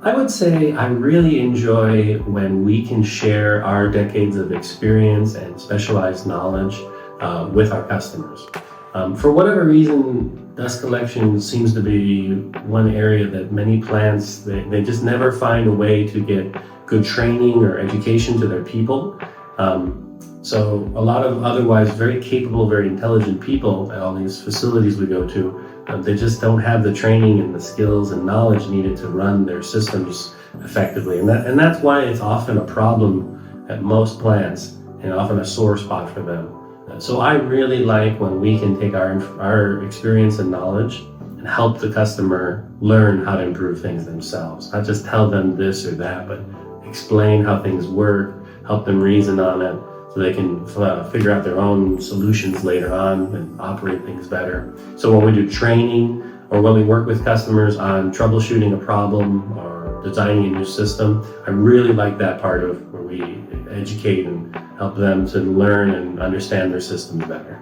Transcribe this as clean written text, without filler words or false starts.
I would say I really enjoy when we can share our decades of experience and specialized knowledge with our customers. For whatever reason, dust collection seems to be one area that many plants, they just never find a way to get good training or education to their people. So a lot of otherwise very capable, very intelligent people at all these facilities we go to, they just don't have the training and the skills and knowledge needed to run their systems effectively. And that's why it's often a problem at most plants and often a sore spot for them. So I really like when we can take our experience and knowledge and help the customer learn how to improve things themselves. Not just tell them this or that, but explain how things work, help them reason on it, so they can figure out their own solutions later on and operate things better. So when we do training or when we work with customers on troubleshooting a problem or designing a new system, I really like that part of where we educate and help them to learn and understand their systems better.